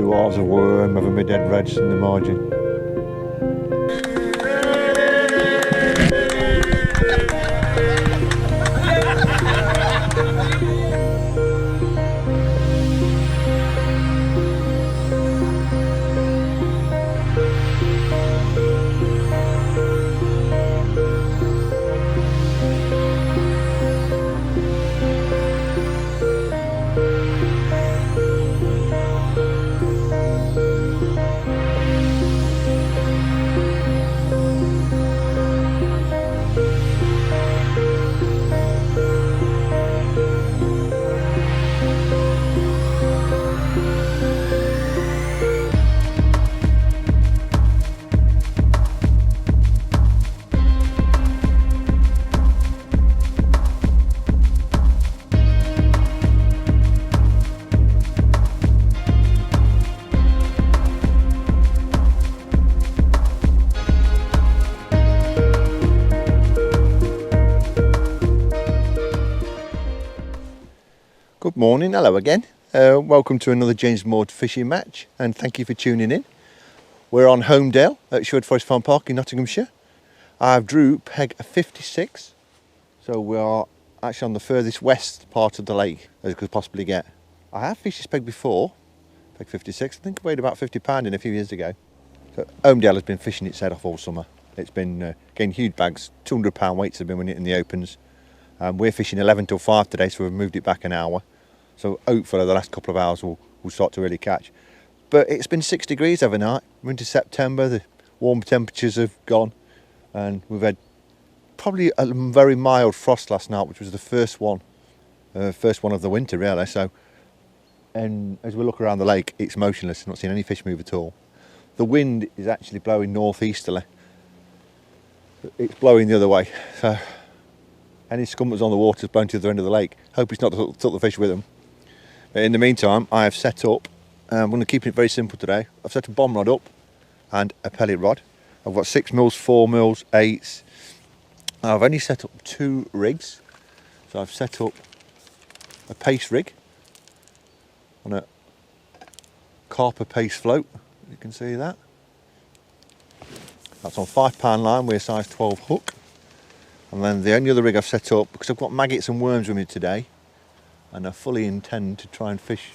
2 halves of worm of a mid-head reds in the margin. Good morning, hello again. Welcome to another James Moore fishing match, and thank you for tuning in. We're on Holmedale at Sherwood Forest Farm Park in Nottinghamshire. I've drew peg 56, so we are actually on the furthest west part of the lake as I could possibly get. I have fished this peg before, peg 56. I think it weighed about 50 pound in a few years ago. So Holmedale has been fishing its head off all summer. It's been getting huge bags, 200 pound weights have been winning it in the opens. We're fishing 11 till 5 today, so we've moved it back an hour. So hopefully the last couple of hours we'll start to really catch. But it's been 6 degrees overnight. We're into September, the warm temperatures have gone, and we've had probably a very mild frost last night, which was the first one of the winter really. So, and as we look around the lake, it's motionless, not seeing any fish move at all. The wind is actually blowing northeasterly. It's blowing the other way. So any scum that's on the water is blown to the other end of the lake. Hope it's not took the fish with them. But in the meantime, I have set up, I'm going to keep it very simple today. I've set a bomb rod up and a pellet rod. I've got 6mm, 4mm, 8s. I've only set up 2 rigs. So I've set up a paste rig on a carper paste float. You can see that. That's on 5 pound line with a size 12 hook. And then the only other rig I've set up, because I've got maggots and worms with me today, and I fully intend to try and fish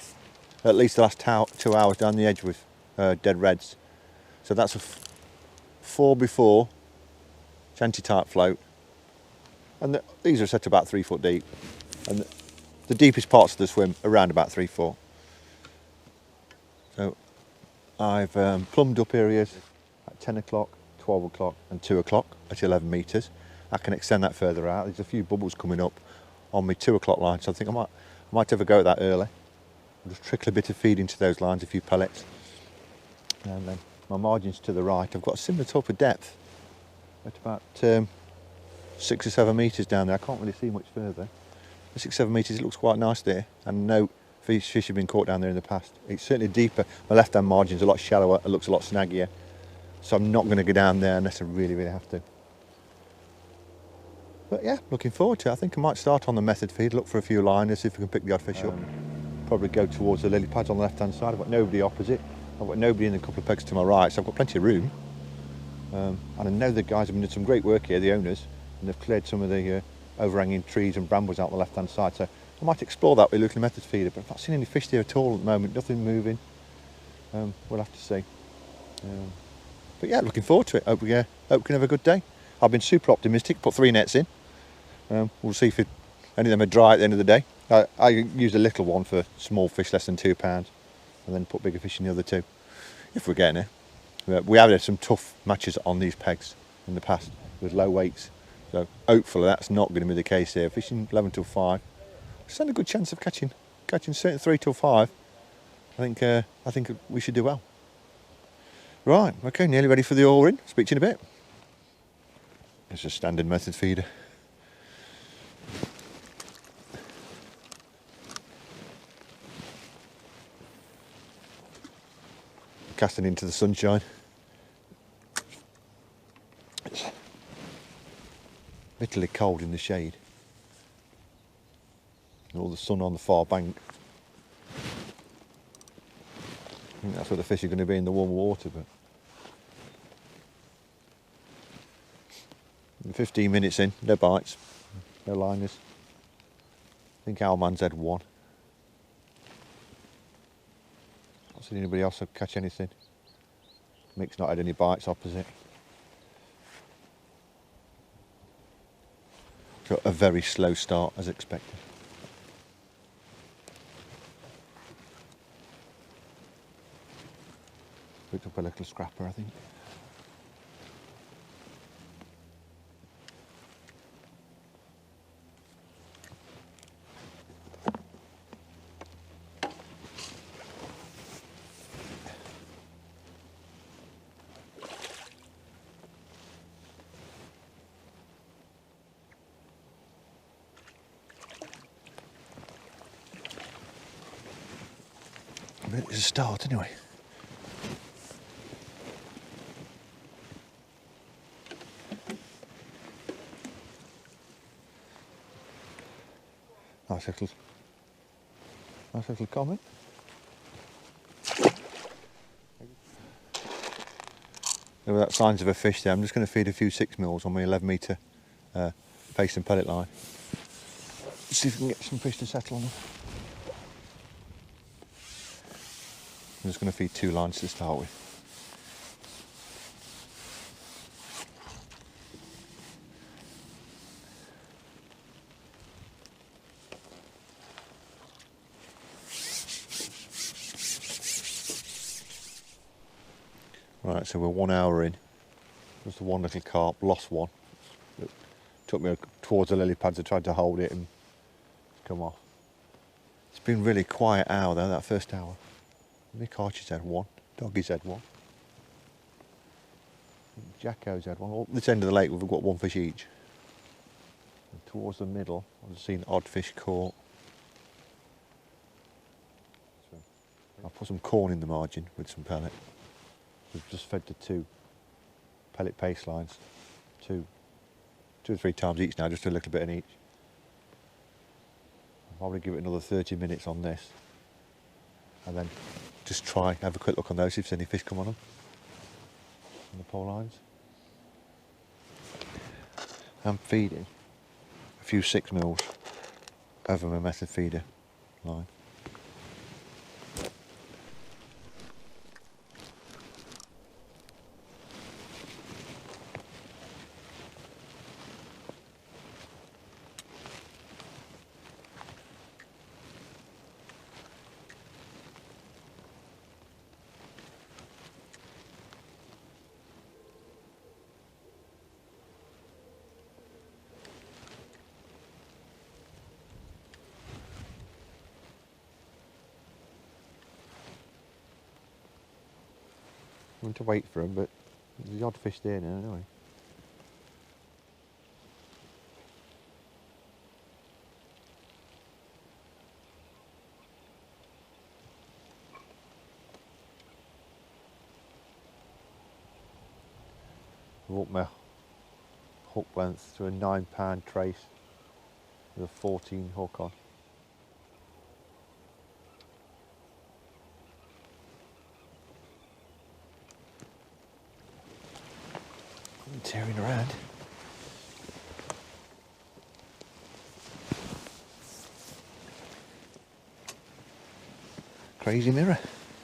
at least the last 2 hours down the edge with dead reds. So that's a 4x4 shanty type float. And these are set to about 3 foot deep. And the deepest parts of the swim are around about 3 foot. So I've plumbed up areas at 10 o'clock, 12 o'clock and 2 o'clock at 11 metres. I can extend that further out. There's a few bubbles coming up on my 2 o'clock line, so I think I might have a go at that early. I'll just trickle a bit of feed into those lines, a few pellets. And then my margins to the right, I've got a similar type of depth at about 6 or 7 metres down there. I can't really see much further. At 6 or 7 metres, it looks quite nice there. And no fish have been caught down there in the past. It's certainly deeper. My left-hand margin's a lot shallower. It looks a lot snaggier. So I'm not going to go down there unless I really, really have to. But yeah, looking forward to it. I think I might start on the method feed, look for a few liners, see if we can pick the odd fish up. Probably go towards the lily pads on the left-hand side. I've got nobody opposite. I've got nobody in a couple of pegs to my right, so I've got plenty of room. And I know the guys have been doing some great work here, the owners, and they've cleared some of the overhanging trees and brambles out the left-hand side. So I might explore that with a little method feeder, but I've not seen any fish there at all at the moment, nothing moving. We'll have to see. But yeah, looking forward to it. Hope we can have a good day. I've been super optimistic, put 3 nets in. We'll see if any of them are dry at the end of the day. I use a little one for small fish less than 2 pounds, and then put bigger fish in the other 2, if we're getting it. We have had some tough matches on these pegs in the past with low weights, so hopefully that's not going to be the case here. Fishing 11 till 5, stand a good chance of catching certainly 3 till 5. I think we should do well. Right, okay, nearly ready for the oar in. Speak to you in a bit. It's a standard method feeder. Casting into the sunshine. It's bitterly cold in the shade. All the sun on the far bank. think that's where the fish are going to be, in the warm water, but 15 minutes in, no bites, no liners. I think our man's had one. Not seen anybody else catch anything. Mick's not had any bites opposite. Got a very slow start as expected. Picked up a little scrapper, I think. It's a start anyway. Nice little comment. Without signs of a fish there, I'm just going to feed a few 6mm on my 11 metre paste and pellet line. See if we can get some fish to settle on them. I'm just going to feed 2 lines to start with. Right, so we're 1 hour in. Just one little carp, lost one. It took me towards the lily pads. I tried to hold it and it's come off. It's been really quiet hour though, that first hour. Mick Archer's had one, Doggy's had one. Jacko's had one. At this end of the lake we've got 1 fish each. And towards the middle I've seen odd fish caught. I'll put some corn in the margin with some pellet. We've just fed to 2 pellet paste lines. 2 or 3 times each now, just a little bit in each. I'll probably give it another 30 minutes on this. And then just have a quick look on those, see if there's any fish come on them. On the pole lines. I'm feeding a few 6mm over my method feeder line. I'm going to wait for him, but there's the odd fish there now anyway. I've up my hook length to a 9-pound trace with a 14 hook on. Tearing around. Crazy mirror,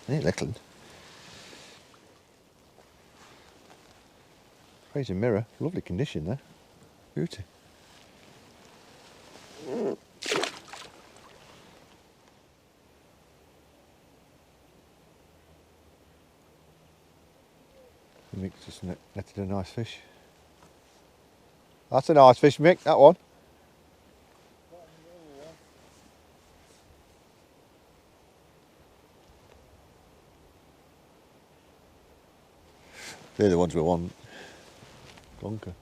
ain't it, little? Crazy mirror, lovely condition there. Beauty. Mick's just netted a nice fish. That's a nice fish, Mick, that one. They're the ones we want. Lunker.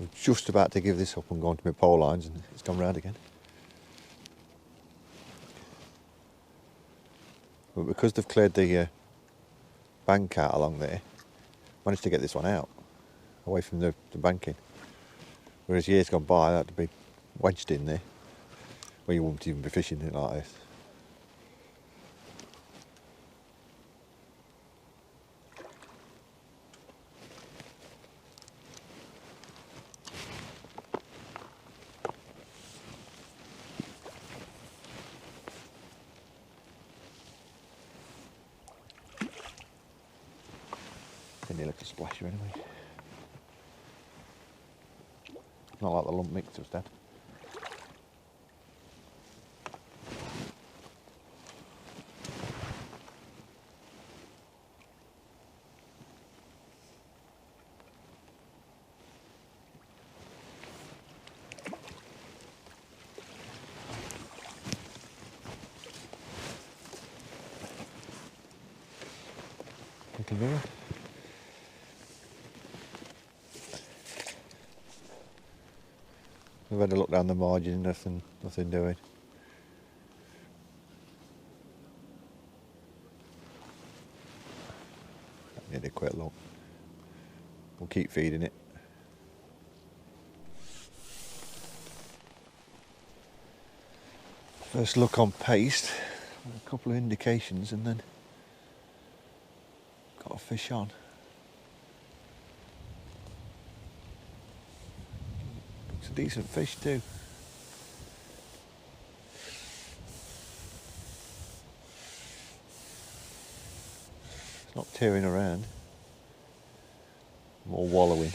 I'm just about to give this up and go on to my pole lines and it's gone round again. But because they've cleared the bank out along there, Managed to get this one out, away from the banking. Whereas years gone by, that would be wedged in there, where you wouldn't even be fishing it like this. Didn't he look a splasher anyway? Not like the lump mixer was dead. Little mirror. We've had a look down the margin, nothing doing. Need a quick look. We'll keep feeding it. First look on paste, a couple of indications, and then got a fish on. It's a decent fish too. It's not tearing around, more wallowing.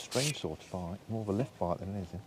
Strange sort of bite, more of a lift bite than anything.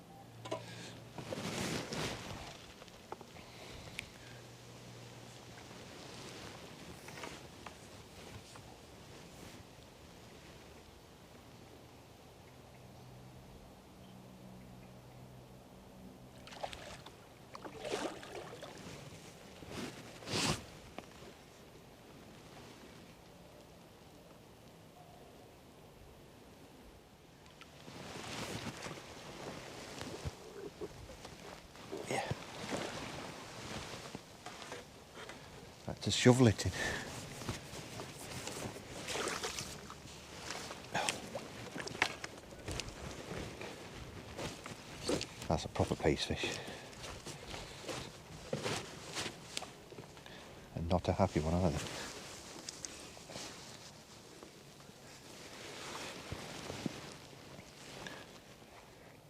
Yeah. Had to shovel it in. That's a proper pace fish. And not a happy one either.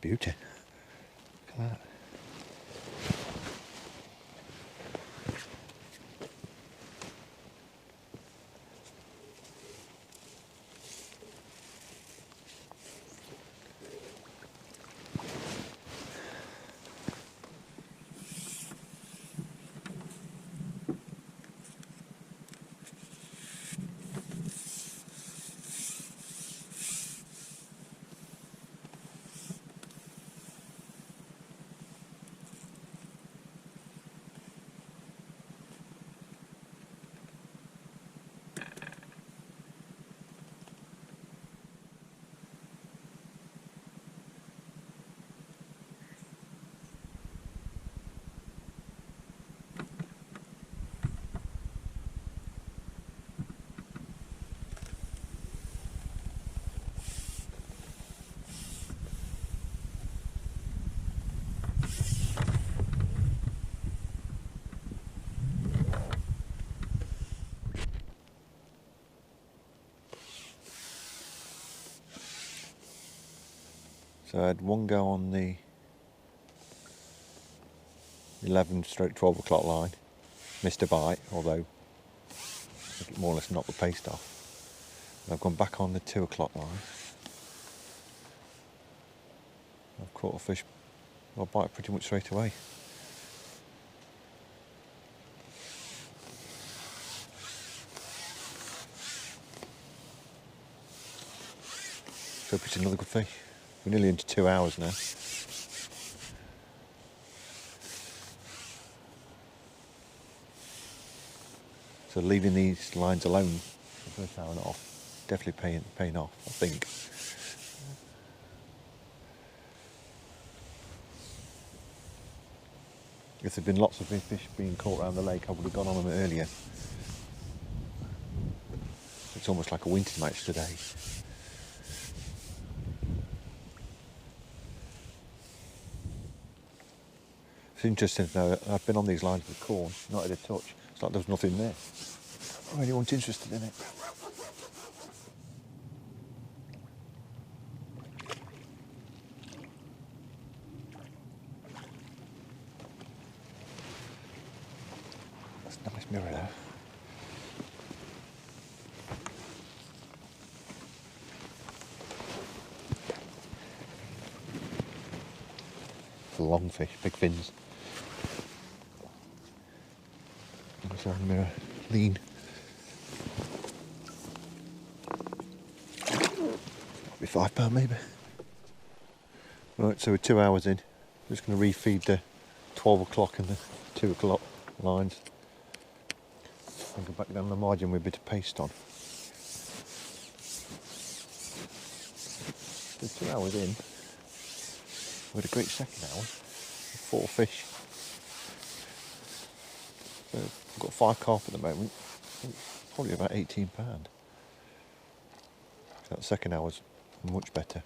Beauty. Look at that. So I had one go on the 11/12 o'clock line, missed a bite, although it more or less knocked the paste off. And I've gone back on the 2 o'clock line. I've caught a fish, well, a bite pretty much straight away. So it's another good fish. We're nearly into 2 hours now. So leaving these lines alone for the first hour and a half, definitely paying off, I think. If there'd been lots of fish being caught around the lake, I would have gone on them earlier. It's almost like a winter match today. It's interesting to know that I've been on these lines with corn, not had a touch. It's like there's nothing there. Oh, anyone's interested in it? That's a nice mirror there. The long fish, big fins. There's our mirror, lean. Be £5 maybe. Right, so we're 2 hours in. I'm just going to refeed the 12 o'clock and the 2 o'clock lines. And go back down the margin with a bit of paste on. So 2 hours in. We had a great second hour. 4 fish. So I've got 5 carp at the moment. Probably about £18. That second hour's much better.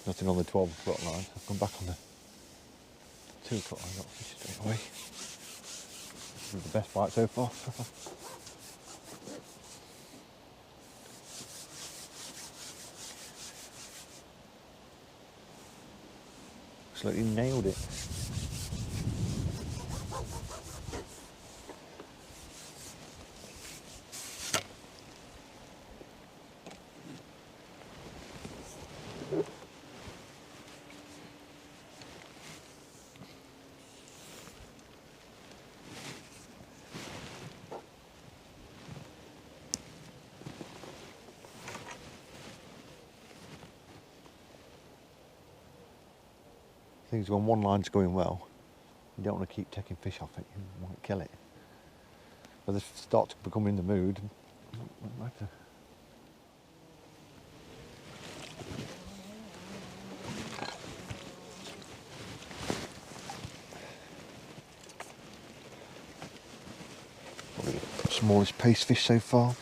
Nothing on the 12 o'clock line. I've gone back on the 2 o'clock line. Got fish straight away. This is the best bite so far. Absolutely nailed it. Things when one line's going well, you don't want to keep taking fish off it, you might kill it. But they start to become in the mood, it doesn't matter. Probably the smallest paste fish so far.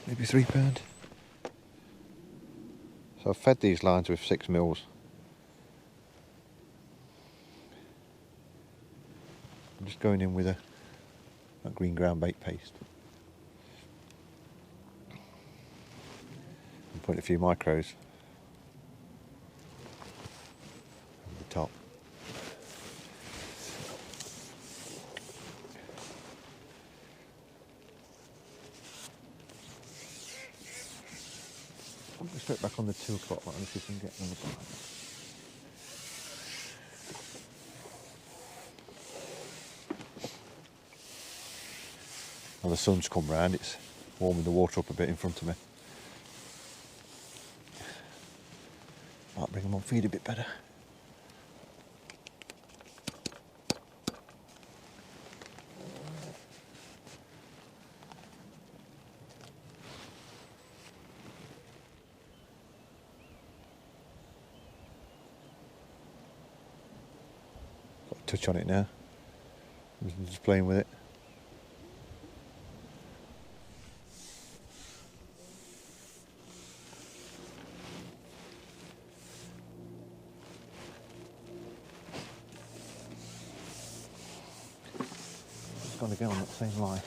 Maybe £3. So I've fed these lines with 6 mils. I'm just going in with a green ground bait paste. And putting a few micros over the top. I'm going to straight back on the 2 o'clock line if you can get another bite. Well, the sun's come round, it's warming the water up a bit in front of me. Might bring them on feed a bit better. Got a touch on it now. I'm just playing with it. Got to go on that same line.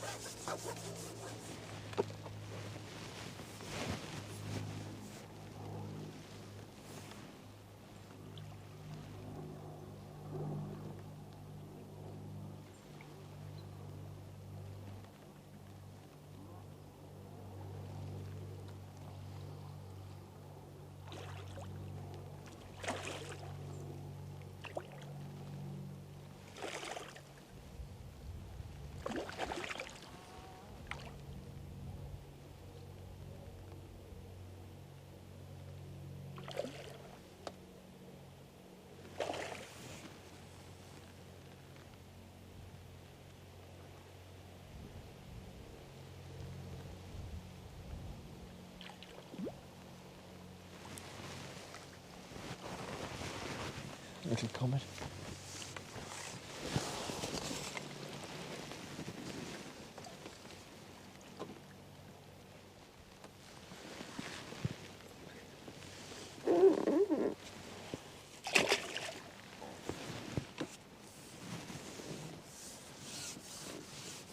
little comet.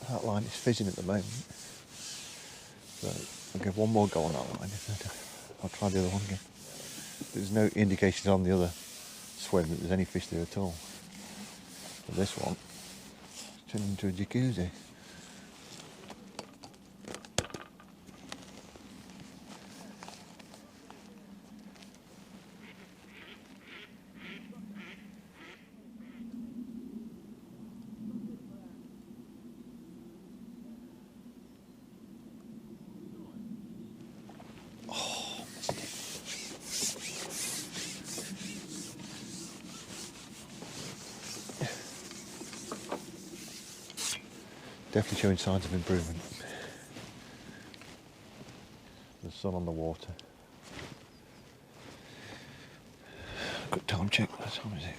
That line is fizzing at the moment, so I'll give one more go on that line. I'll try the other one again. There's no indications on the other swim that there's any fish there at all. But this one it's turned into a jacuzzi. Definitely showing signs of improvement. The sun on the water. Good time check. What time is it?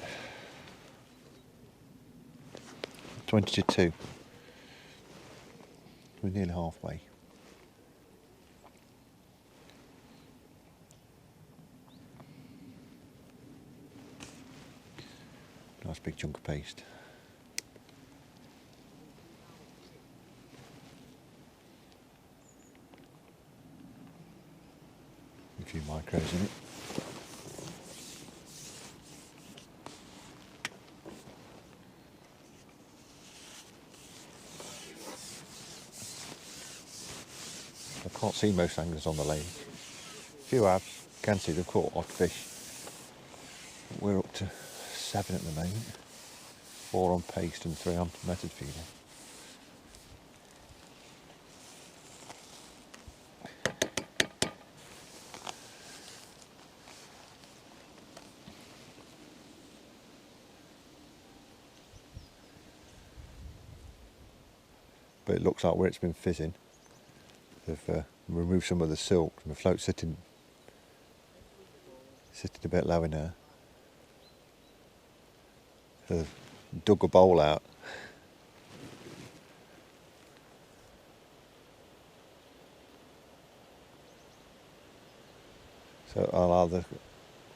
20 to 2. We're nearly halfway. Nice big chunk of paste. A few micros in it. I can't see most anglers on the lake. Few have, can see they've caught odd fish. We're up to 7 at the moment. 4 on paste and 3 on method feeding. But it looks like where it's been fizzing, they've removed some of the silk and the float's sitting a bit low in there. So they've dug a bowl out. So I'll either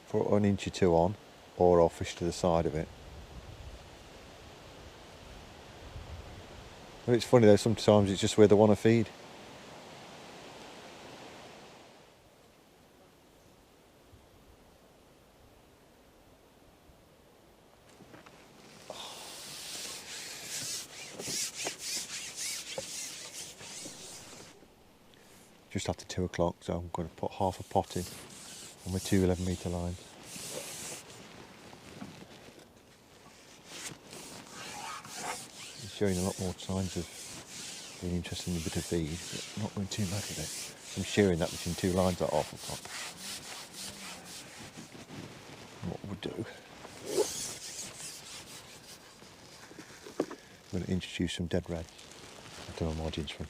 put an inch or 2 on, or I'll fish to the side of it. But it's funny though, sometimes it's just where they want to feed. Just after 2 o'clock, so I'm going to put half a pot in on my 2 11-metre lines. It's showing a lot more signs of being interested in a bit of feed, but not going too mad with it. I'm shearing that between 2 lines at half a pot. What we'll do, I'm going to introduce some dead red. I've done my margins from.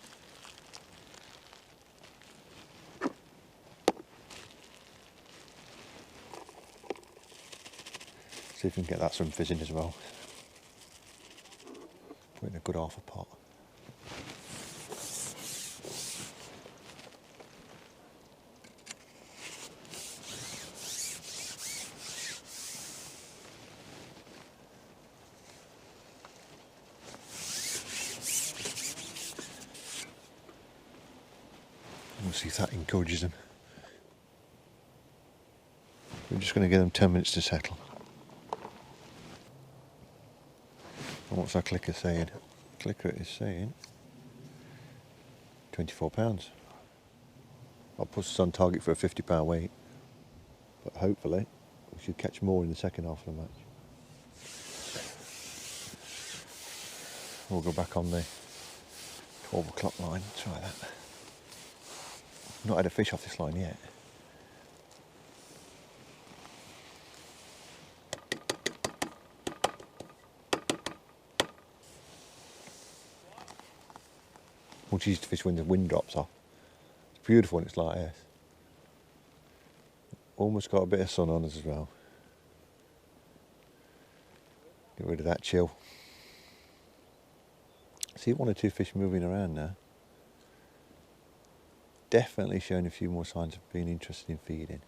See if we can get that some fizzing as well. Put in a good half a pot. We'll see if that encourages them. We're just going to give them 10 minutes to settle. And what's our clicker saying? Clicker is saying £24. I'll put us on target for a £50 weight, but hopefully we should catch more in the second half of the match. We'll go back on the 12 o'clock line, try that. Not had a fish off this line yet. Once you used to fish when the wind drops off. It's beautiful when it's like this. Almost got a bit of sun on us as well. Get rid of that chill. See 1 or 2 fish moving around now. Definitely showing a few more signs of being interested in feeding.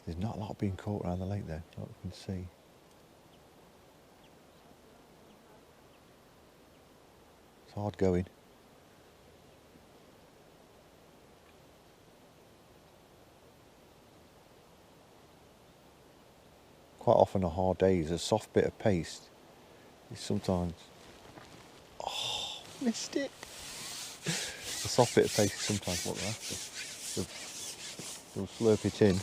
There's not a lot being caught around the lake though, like you can see. It's hard going. Quite often on hard days, a soft bit of paste is sometimes... Oh, missed it! A soft bit of paste is sometimes what they're after. They'll slurp it in.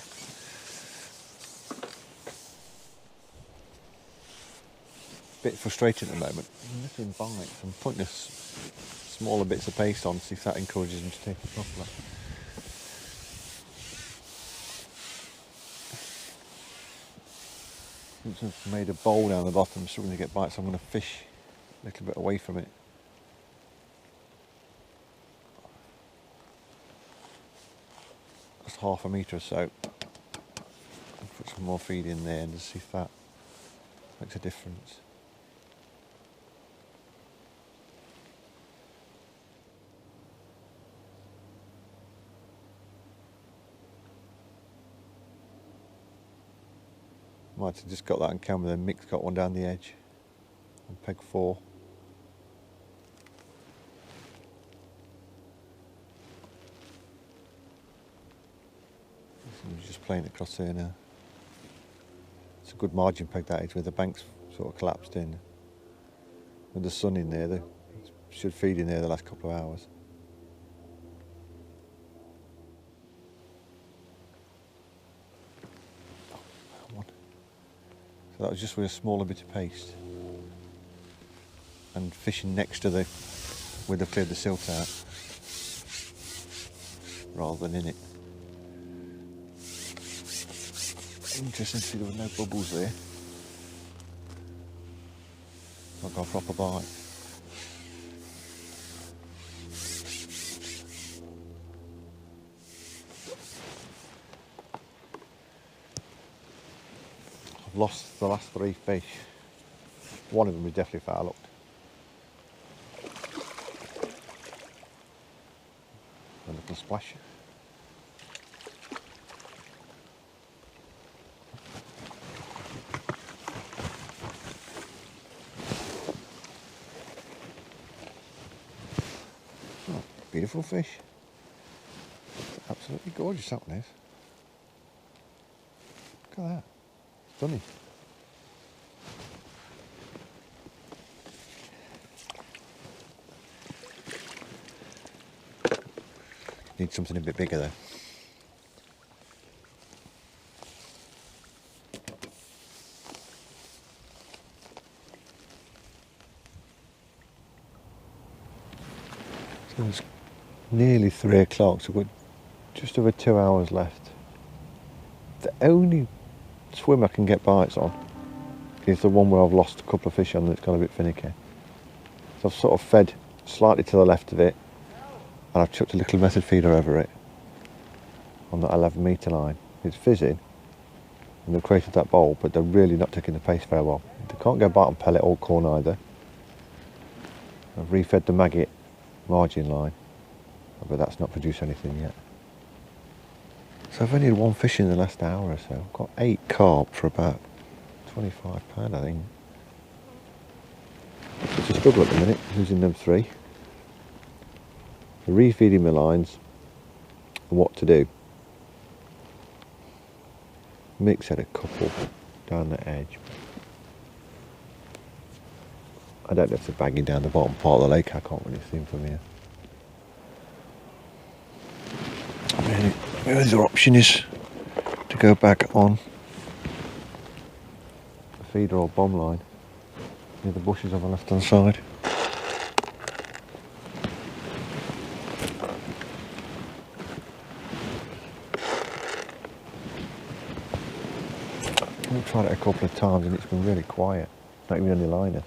Bit frustrating at the moment. Nothing bites. I'm putting smaller bits of paste on to see if that encourages them to take it properly. Since I've made a bowl down the bottom, I'm struggling to get bites, so I'm going to fish a little bit away from it. Just half a metre or so. And put some more feed in there and just see if that makes a difference. Might have just got that on camera, then Mick's got one down the edge on peg 4. He's just playing it across here now. It's a good margin peg that is, where the bank's sort of collapsed in. With the sun in there, they should feed in there the last couple of hours. So that was just with a smaller bit of paste. And fishing next to the, where they've cleared the silt out, rather than in it. Interesting to see there were no bubbles there. I've got a proper bite. I've lost the last 3 fish. One of them is definitely foul hooked. A little splash. Oh, beautiful fish. Absolutely gorgeous, that one is. Look at that. Stunning. Need something a bit bigger though. So it's nearly 3 o'clock, so we've got just over 2 hours left. The only swim I can get bites on is the one where I've lost a couple of fish on and it's got a bit finicky. So I've sort of fed slightly to the left of it, and I've chucked a little method feeder over it on that 11 metre line. It's fizzing and they've created that bowl, but they're really not taking the pace very well. They can't go bite on pellet or corn either. I've refed the maggot margin line, but that's not produced anything yet. So I've only had 1 fish in the last hour or so. I've got 8 carp for about £25, I think. It's a struggle at the minute, losing them 3. So refeeding my lines and what to do. Mick's had a couple down the edge. I don't know if they're bagging down the bottom part of the lake, I can't really see them from here. The other option is to go back on a feeder or bomb line near the bushes on the left hand side. I've tried it a couple of times and it's been really quiet, not even any liners.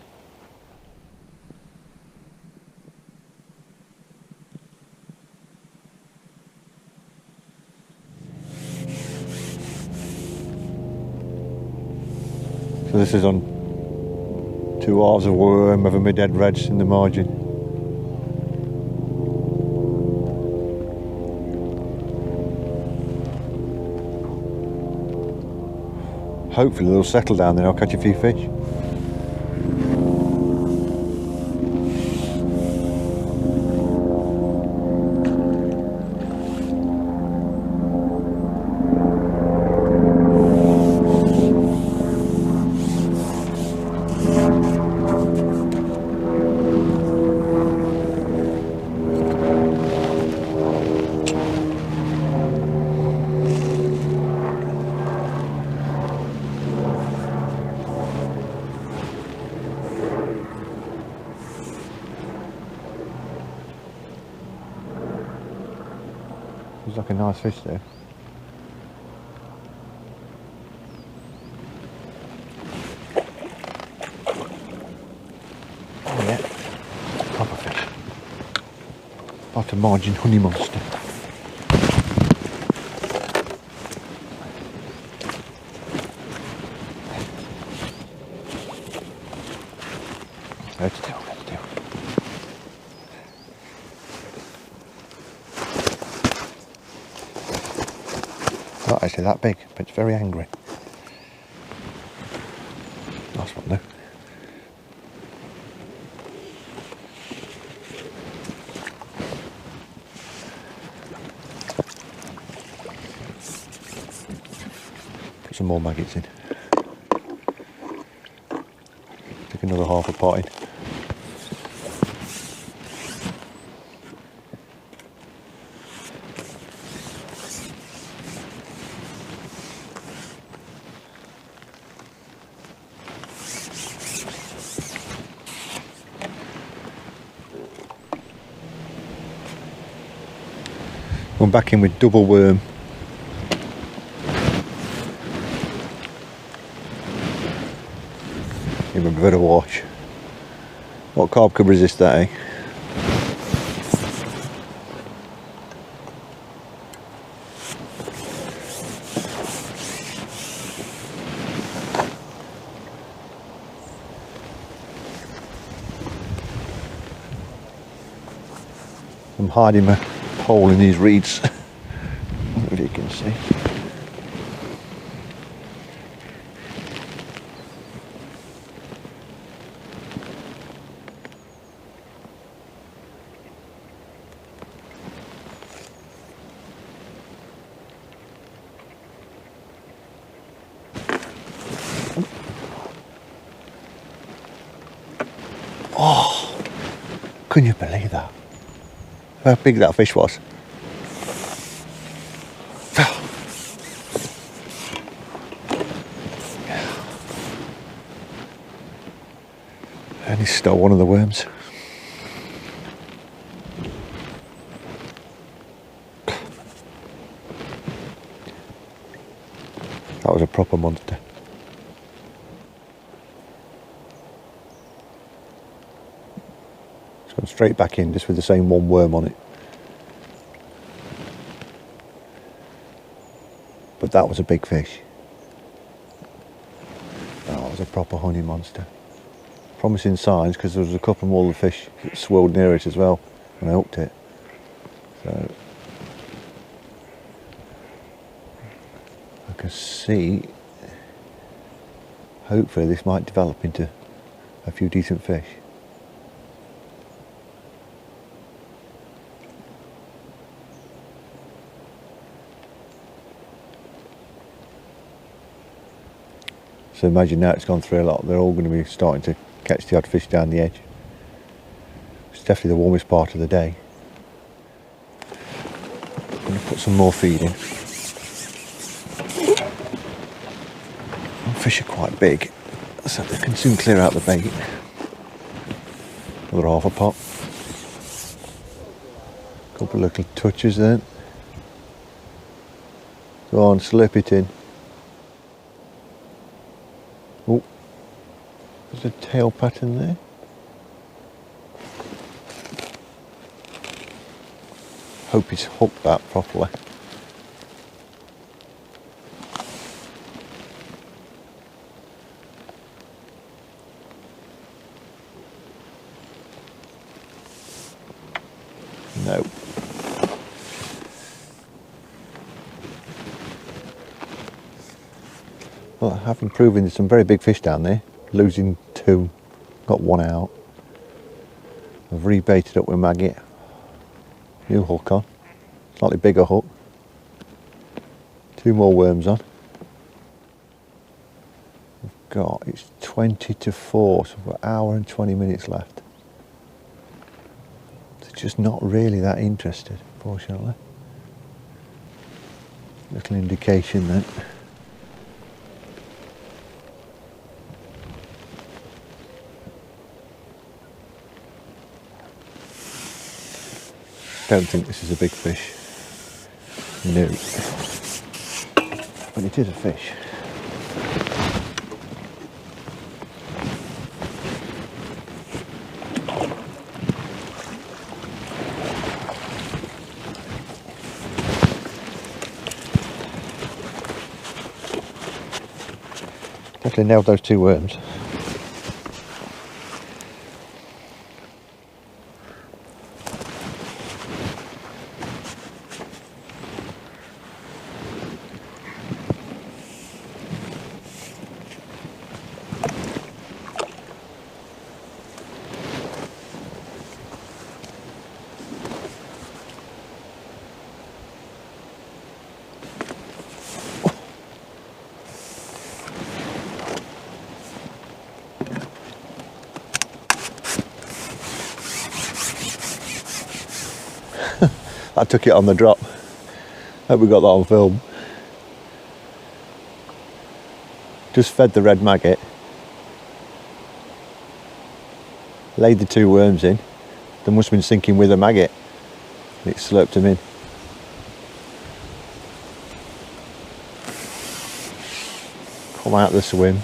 So this is on 2 halves of worm with a mid-head reds in the margin. Hopefully they'll settle down then, I'll catch a few fish. Looks like a nice fish there. Oh yeah, proper fish. Bottom margin honey monster. Let's do. Not actually that big, but it's very angry. Nice one though. Put some more maggots in. Take another half a pot in. Going back in with double worm. Give him a bit of wash. What carp could resist that, eh? I'm hiding my pole in these reeds. I don't know if you can see. Oh, couldn't you believe that? How big that fish was. And he stole one of the worms. That was a proper monster. It's gone straight back in just with the same one worm on it. But that was a big fish. That was a proper honey monster. Promising signs because there was a couple more of the fish that swirled near it as well when I hooked it. So I can see, hopefully this might develop into a few decent fish. So imagine now it's gone through a lot, they're all going to be starting to catch the odd fish down the edge. It's definitely the warmest part of the day. I'm going to put some more feed in. Fish are quite big, so they can soon clear out the bait. Another half a pot. Couple of little touches then. Go on, slip it in. Oh, there's a tail pattern there. Hope he's hooked that properly. Well, I have been proving there's some very big fish down there. Losing 2, got 1 out. I've rebaited up with maggot. New hook on, slightly bigger hook. 2 more worms on. It's 20 to 4, so we've got an hour and 20 minutes left. They're just not really that interested, fortunately. Little indication then. Don't think this is a big fish. No. But it is a fish. Definitely nailed those 2 worms. I took it on the drop. Hope we got that on film. Just fed the red maggot. Laid the 2 worms in. They must have been sinking with a maggot. It slurped them in. Come out the swim.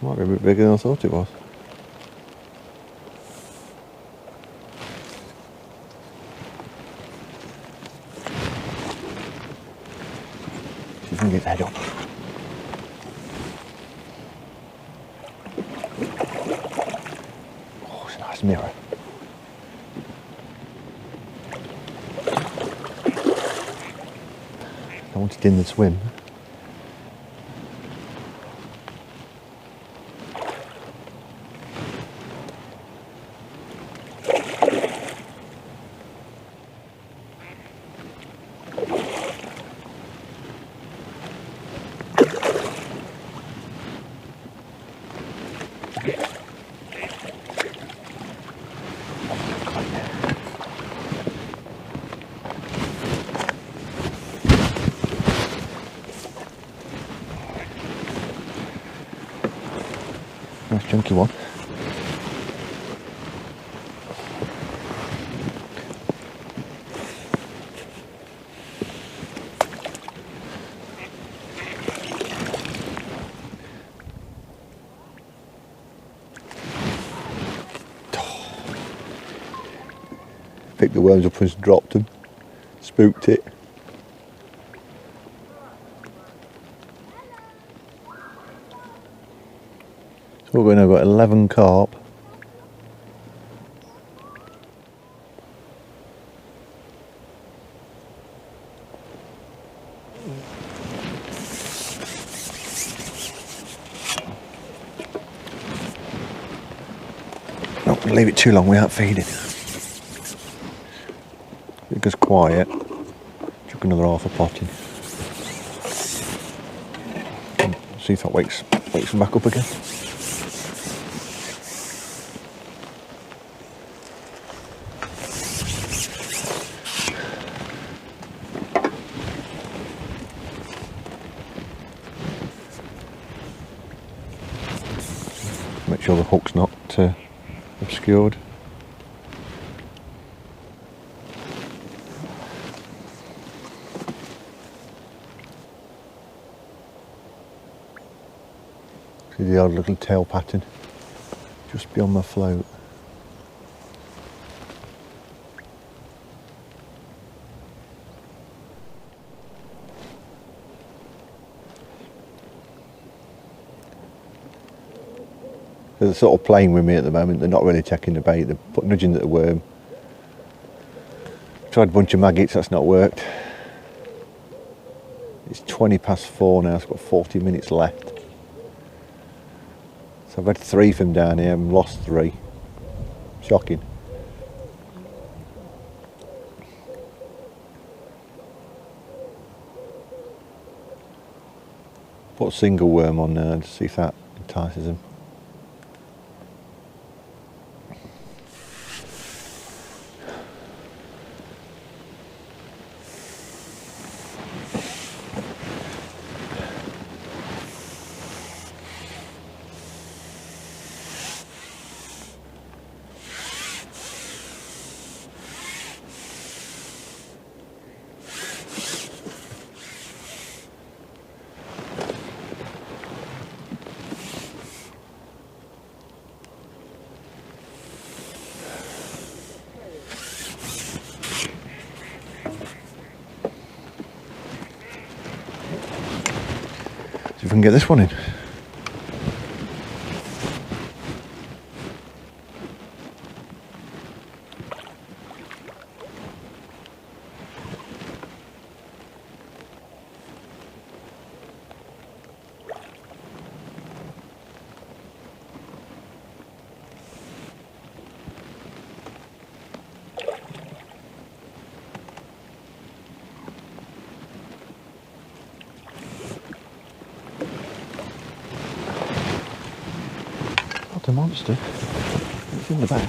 Might be a bit bigger than I thought it was. See if we can get his head up. Oh, it's a nice mirror. I want it in the swim. Nice chunky one. Picked the worms up and dropped them. Spooked it. So we're going to got 11 carp. Not leave it too long without feeding. It goes quiet. Chuck another half a pot in. See if that wakes them back up again. Make sure the hook's not obscured. See the odd little tail pattern just beyond my float. They're sort of playing with me at the moment. They're not really taking the bait. They're nudging at the worm. Tried a bunch of maggots, that's not worked. It's 20 past 4 now, it's got 40 minutes left. So I've had 3 from down here and lost 3. Shocking. Put a single worm on there to see if that entices them. See if we can get this one in. What a monster. It's in the back.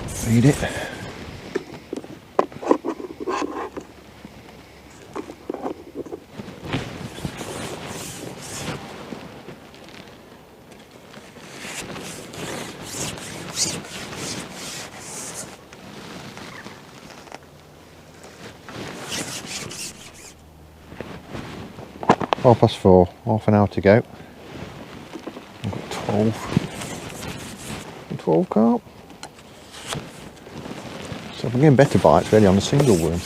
Feed it. Half past 4, half an hour to go. I've got 12 carp. So I'm getting better bites really on a single worm.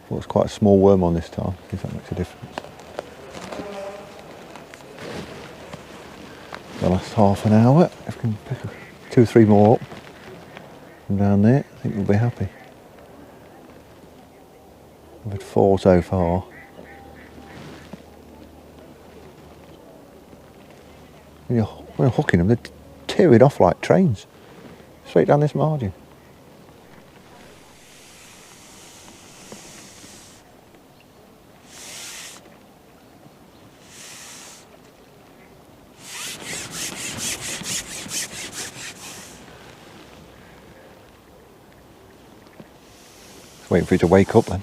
Well, it's quite a small worm on this time, if that makes a difference. The last half an hour, if we can pick 2 or 3 more up from down there, I think we'll be happy. I've had 4 so far. When you're hooking them, they're tearing off like trains, straight down this margin. Waiting for you to wake up then.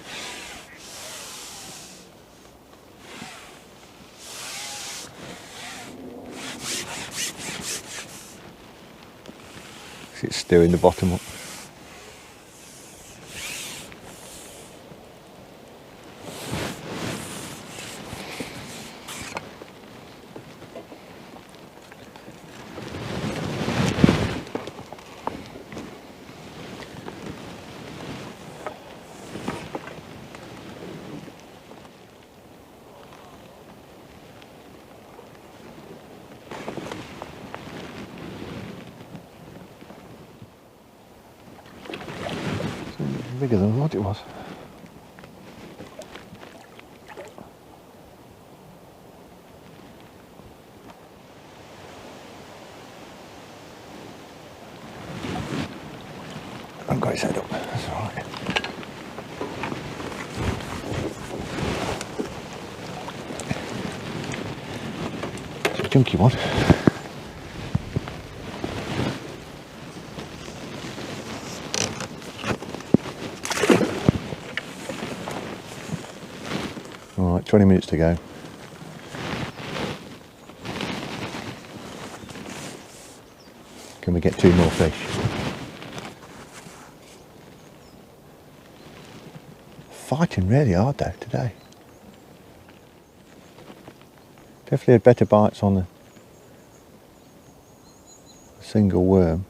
It's stirring the bottom up. Bigger than I thought it was. I've got his head up, that's all right. It's a chunky one. About 20 minutes to go. Can we get 2 more fish? Fighting really hard though today. Definitely had better bites on the single worm.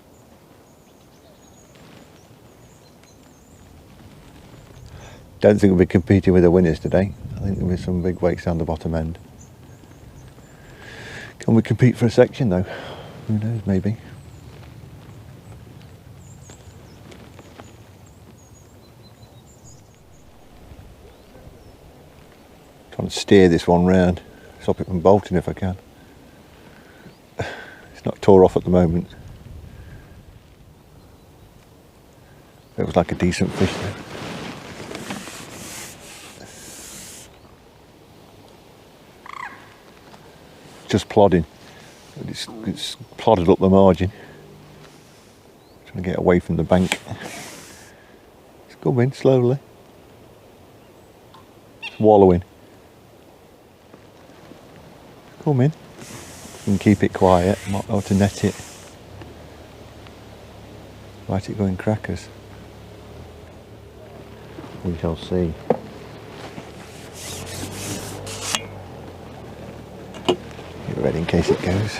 Don't think we'll be competing with the winners today. I think there'll be some big wakes down the bottom end. Can we compete for a section though? Who knows, maybe. Trying to steer this one round, stop it from bolting if I can. It's not tore off at the moment. It was like a decent fish though. Just plodding. It's plodded up the margin. Trying to get away from the bank. It's coming slowly. It's wallowing. Coming. You can keep it quiet. Might be able to net it. Right, it going crackers. We shall see. Get ready in case it goes.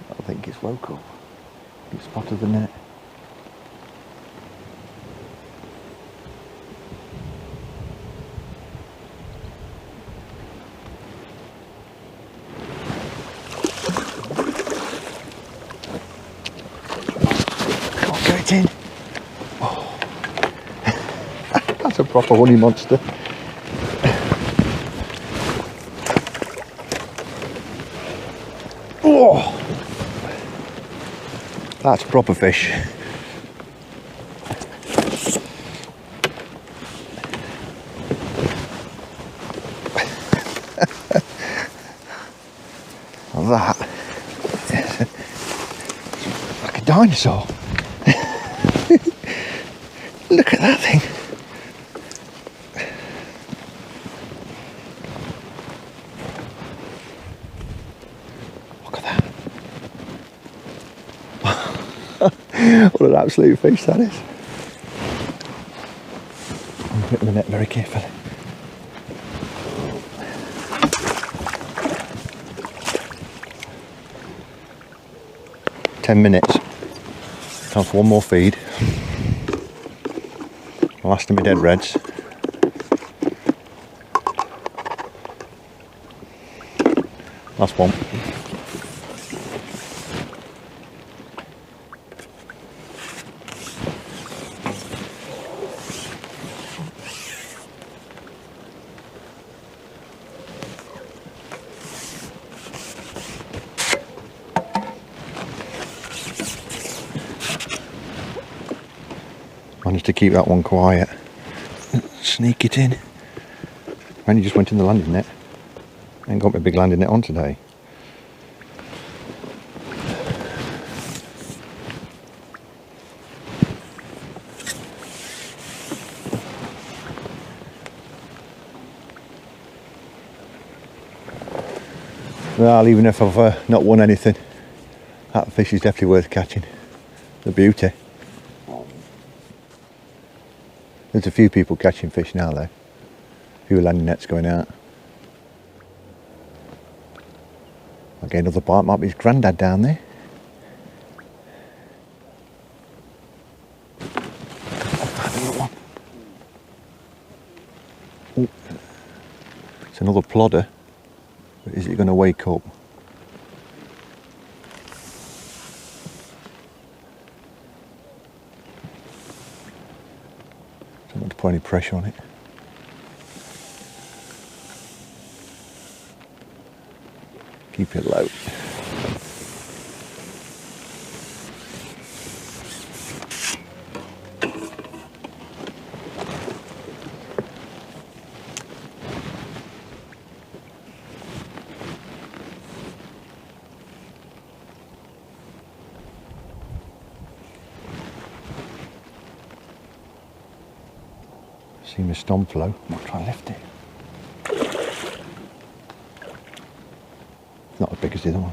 I think it's woke up. It spotted the net. Can't get it in. Oh. That's a proper honey monster. Oh. That's proper fish. And that is like a dinosaur. Look at that thing. Look at that. What an absolute fish that is. I'm putting the net very carefully. "10 minutes. Time for one more feed. Last of my dead reds. Last one. Managed to keep that one quiet. Sneak it in. And he just went in the landing net. I ain't got my big landing net on today. Well, even if I've not won anything, that fish is definitely worth catching. The beauty. There's a few people catching fish now though. A few landing nets going out. I'll get another bite, might be his granddad down there. Oh, it's another plodder, but is it going to wake up? Don't want to put any pressure on it. Keep it low. See my stomp flow. I'll try and lift it. Not as big as the other one.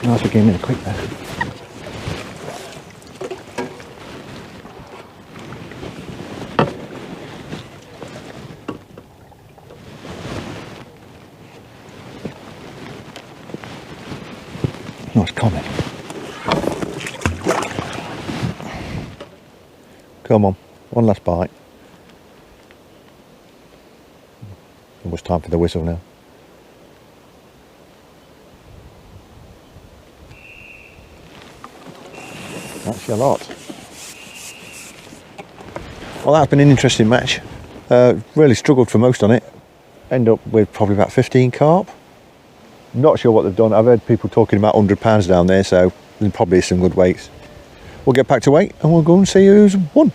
Nice for getting in quick there. Nice comment. Come on, one last bite. Almost time for the whistle now. That's a lot. Well, that's been an interesting match. Really struggled for most on it. End up with probably about 15 carp. Not sure what they've done. I've heard people talking about £100 down there, so there's probably some good weights. We'll get back to weight and we'll go and see who's won.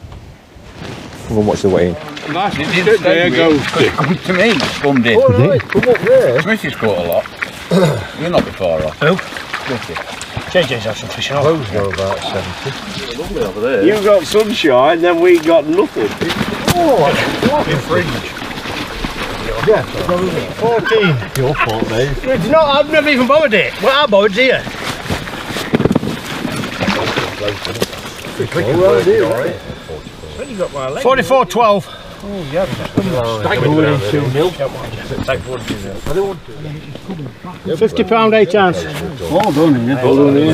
We'll go and watch the weigh-in. Nice, it did there goes to me, spun in. All right, come up there. Smithy's caught a lot. You're not far off. Who? Smithy. JJ's had some fishing off. Those go about 70. Lovely over there. You got sunshine, then we got nothing. Oh, what a fringe. Yeah, 14. Your fault, Dave. It's not, I've never even bothered it. Well, I bothered here. Well, dear, right? 44-12. Oh, yeah. £50 8 ounce. Well done, yeah. Well done, yeah.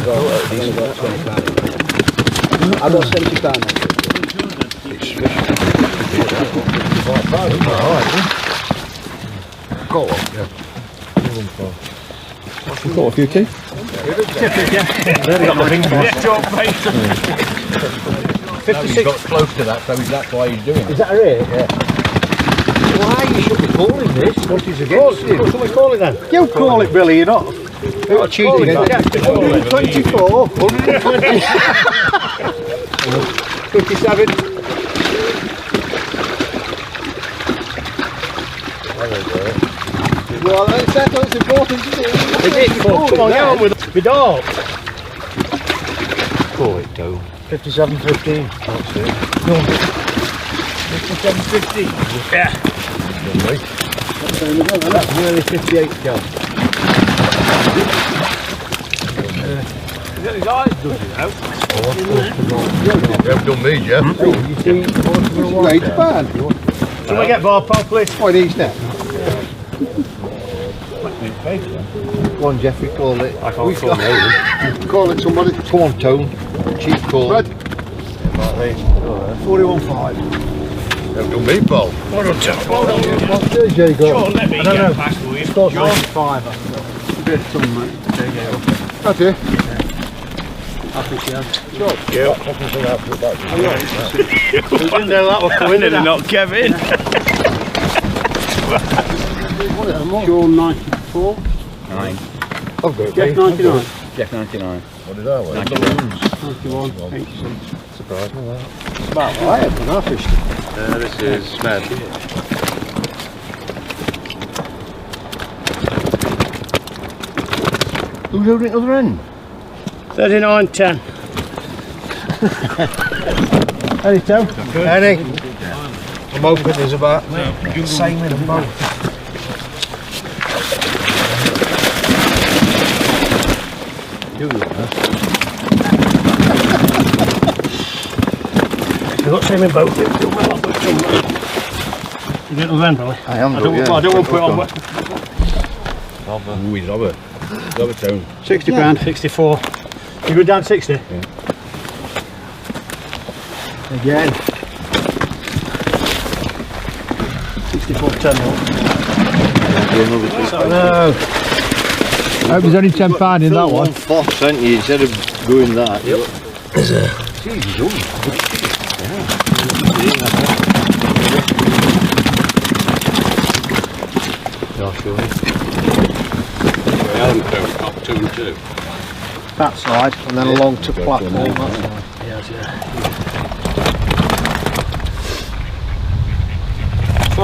I've got £70. Got one, yeah. We've got a few too. Got my ring for 56. He's got close to that, so that's why he's doing it. Is that a rate? Yeah. Why you should be calling this? What is against you? Somebody call it then. You call it, Billy. You're not. You're not cheating. 124. 120. 57. Well, that's important to do. Is it? Come on, get on with the dog. Call it dough. 57.15. That's it. No. 57.15. Yeah. That's nearly 58 gal. His eyes does it out. You haven't done me, Jeff. You see, great bad. Shall we get ball, pal, please? What is that? Go on, Jeff, we call it. I can't call it. Call it somebody. Come on, Tone. Cheap call. Red. 41.5. Haven't done me, Paul. Well done, Tom. Well done. What's JJ got? Sure, let me get past for you. Scored 95. Bit of some, mate. That's it. Happy she has. Yeah. We didn't know that was coming in, not Kevin. Sean 94. 9. I've got it. Jeff 99. Jeff 99. What did I weigh? 91. 86. Surprised me that. It's about right when I fished it. This is Smed. Who's over at the other end? 39.10. Any, Tom? Any? I'm hoping there's about the same in them both. You've got same in both. You get the van, Billy? I am. I don't want to put it on wet. Ooh, he's Robert. Robert Tone. £60. 64. You go down 60? Yeah. Again. 64.10 No. I hope there's only £10 in that one. Fox, ain't you, instead of doing that. Yep. Top 2 and 2. That side, and then along to platform that side. Yes, yeah.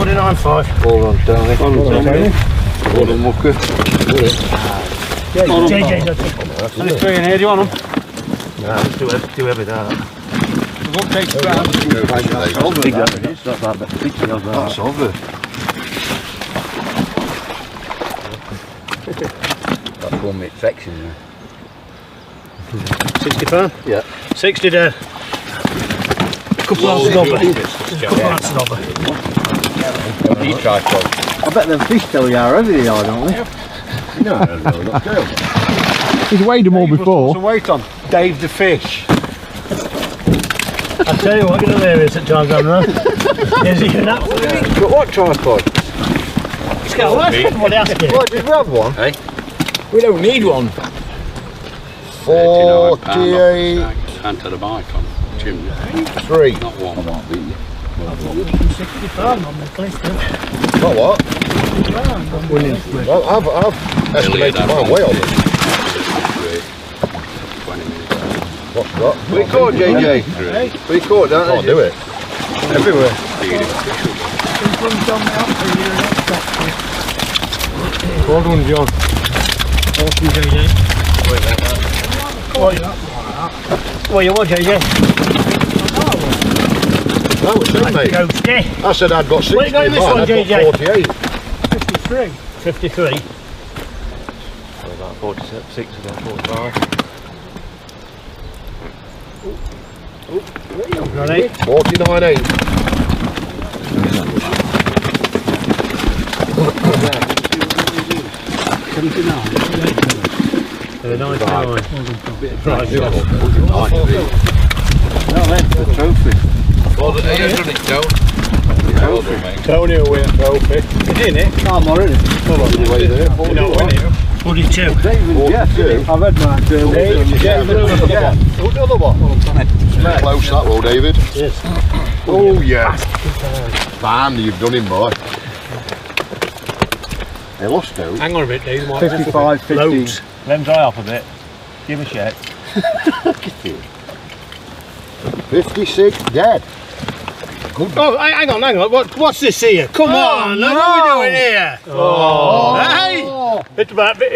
49.5. Hold on, Tony. Hold on, Tony. Hold on, mucker. JJ's Only 3 in here, do you want them? Nah, too heavy that. The book takes ground. That's over. That's one mate section there. 65? Yeah. 60 there. Couple of snobber. Couple of snobber. He tripod. I bet them fish tell you how heavy they are, don't they? No, not good. He's weighed them all before. Some weight on. Dave the fish. I'll tell you what, you're hilarious at times, Alan. Is he an absolute? But what tripod? It's got a lot of what asking. What, did we have one? Hey? We don't need one. 48. Can't have a bike on. Jim, 3. not one. I might beat you. 65 on the cliff. Not what? Well, I've estimated my way on it. 20 minutes. What's that? We caught JJ. We caught that. Can't do it. Everywhere. Well done, John. What you want, JJ? That was it, mate. Ghosty. I said I'd got 60 What you got in in this mine, one, I'd got JJ? 48. 53. About 46, about 45. Right. 49.8. The trophy. Well, he's done it down. Tony will win a trophy. He's in it. I'm already. Come on, way there. You're not winning. 42. I've had mine too. Who's the other one? Close that will, David. Yes. Oh, yeah. Bam, you've done him, boy. They lost out. Hang on a bit, Dave. 55, 50. Loads. Let him dry off a bit. Give him a shake. 56 dead. Oh, hang on. What's this here? Come on, look what we're doing here. Hey! It's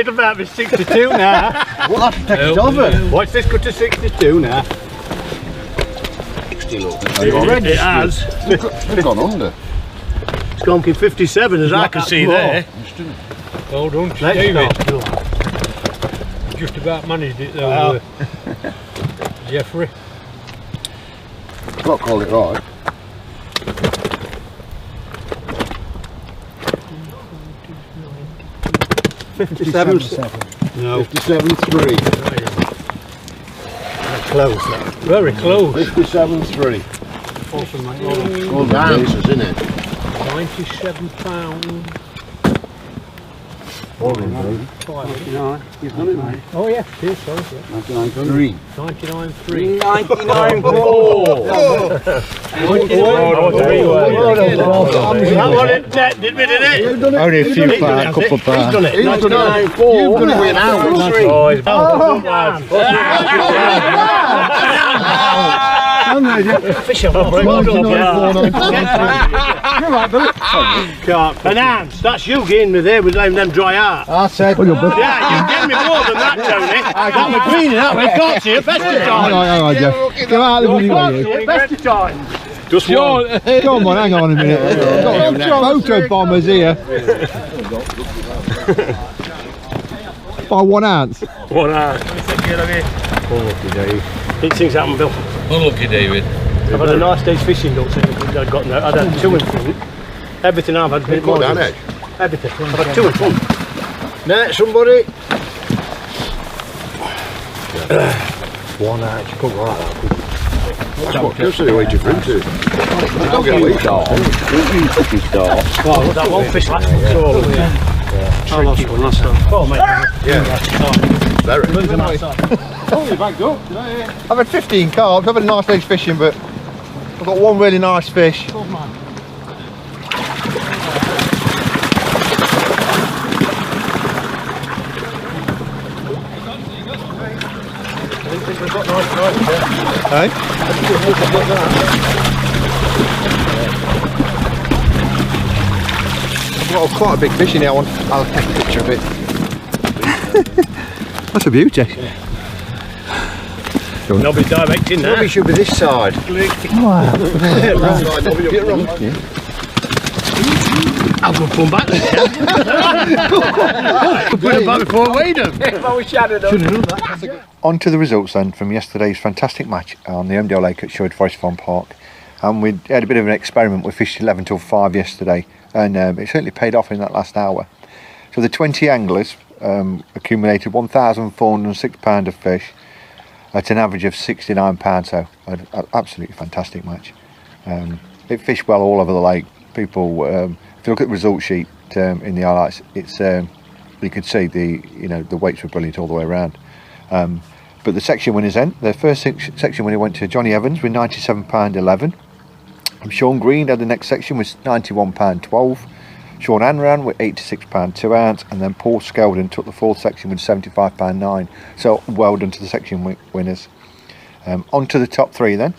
about be 62 now. We'll have to take it over. What's this got to 62 now? 60 look. It has. They've gone under. It's gone to 57 as I can see there. Well done, Let's David. stop. Just about managed it though. Jeffrey. I've not called it right. No. 57.3. Close. Very close. 57.3. Awesome, mate. Well, the answers, isn't it? 97 pounds. 49. You've done it, mate. Oh yeah, cheers, sorry. 99.3. 99.3. 99.4. Did we do it? Only a few parts, couple parts. He's done it. You've done it with an ounce. Fish on. An ounce. That's you getting me there with letting them dry out. I said. Yeah, you gave me more than that, Tony. That was green, that way. Can't see it. Best of times. Hang on, Jeff. Come out of the money, will you? Best of times. Just one. Come on, hang on a minute. We've got photo bombers here. By 1 ounce. 1 ounce. Unlucky, Dave. These things happen, Bill. Unlucky, David. I've had a nice day's fishing, don't think I've got no. I've had 2 in front. Everything I've had been Go down, Ed. everything. I've had 2 in front. Net, somebody. 1 ounce, you couldn't like that. That's what gives you way to drink to. Don't get away from it. Oh, that one fish last one. I lost one last time. Oh, mate. Yeah. Very. I've had 15 carbs, I've had a nice day's fishing, but I've got one really nice fish. Hey? Oh, quite a big fish in here. I'll take a picture of it. That's a beauty. Nobby directing that. Nobby should be this side. I'm going to come back there. Put him back before I weighed him. On to the results then from yesterday's fantastic match on the Holmedale Lake at Sherwood Forest Farm Park. And we had a bit of an experiment. We fished 11 till 5 yesterday, and it certainly paid off in that last hour. So the 20 anglers accumulated £1,406 of fish at an average of £69, so an absolutely fantastic match. It fished well all over the lake. People, if you look at the result sheet in the highlights, it's you could see the weights were brilliant all the way around. But the section winners then, the first section winner went to Johnny Evans with £97.11. Sean Green had the next section was £91.12. Sean Anran with £86 2 ounce, and then Paul Skeldon took the fourth section with £75.9. So well done to the section winners. On to the top three then.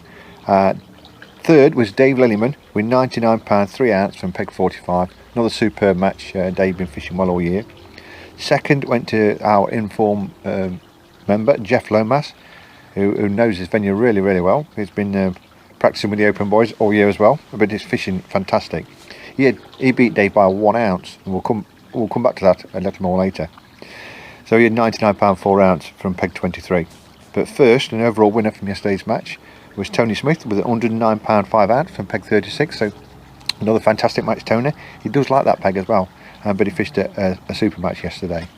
Third was Dave Lillyman with £99 3 ounce from Peg 45. Another superb match. Dave been fishing well all year. Second went to our inform member Jeff Lomas, who knows this venue really, really well. He's been practicing with the Open Boys all year as well, but he's fishing fantastic. He beat Dave by 1 ounce, and we'll come back to that a little more later. So he had £99 4 ounce from Peg 23. But first, an overall winner from yesterday's match was Tony Smith with £109 5 ounce from Peg 36. So another fantastic match, Tony. He does like that peg as well, but he fished a super match yesterday.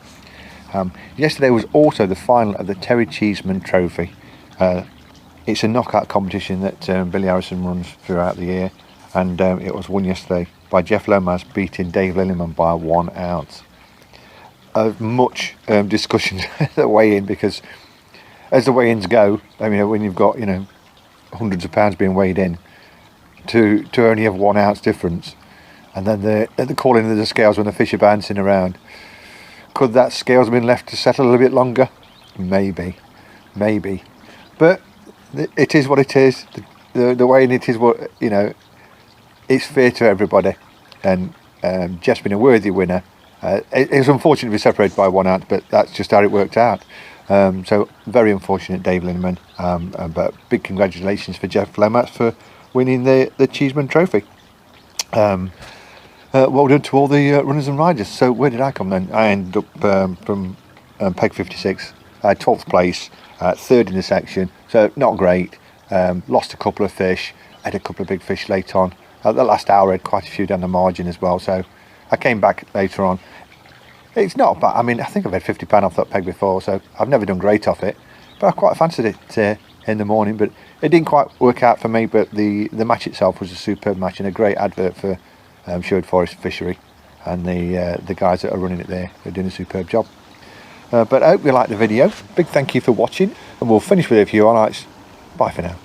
Yesterday was also the final of the Terry Cheesman Trophy. It's a knockout competition that Billy Harrison runs throughout the year, and it was won yesterday by Jeff Lomas beating Dave Lillyman by 1 ounce. Much discussion at the weigh-in, because as the weigh-ins go, I mean, when you've got hundreds of pounds being weighed in, to only have 1 ounce difference, and then the calling of the scales when the fish are bouncing around. Could that scales have been left to settle a little bit longer? Maybe, but it is what it is. The weigh-in, it is what it's fair to everybody, and Jeff's been a worthy winner. It was unfortunate to be separated by 1 ounce, but that's just how it worked out. So very unfortunate, Dave Lindeman, but big congratulations for Jeff Lomas for winning the Cheeseman Trophy. Well done to all the runners and riders. So where did I come then? I ended up from Peg 56, 12th place, third in the section, so not great. Lost a couple of fish, had a couple of big fish late on. The last hour I had quite a few down the margin as well, so I came back later on. It's not bad. I mean, I think I've had £50 off that peg before, so I've never done great off it, but I quite fancied it in the morning, but it didn't quite work out for me. But the match itself was a superb match and a great advert for Sherwood Forest Fishery and the guys that are running it there. They're doing a superb job. But I hope you liked the video. Big thank you for watching, and we'll finish with a few highlights. Bye for now.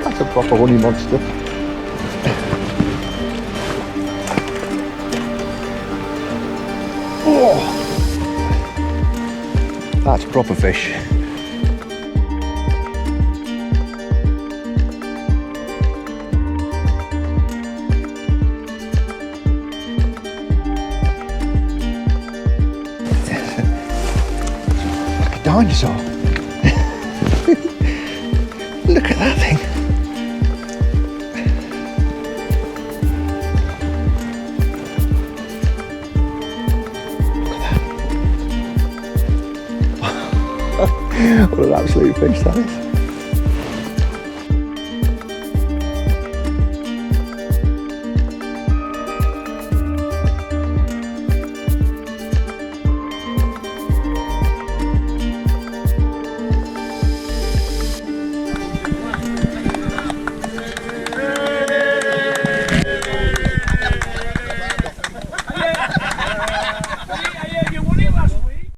That's a proper honey monster. Oh, that's a proper fish. Like a dinosaur. Look at that thing. What an absolute fish that is.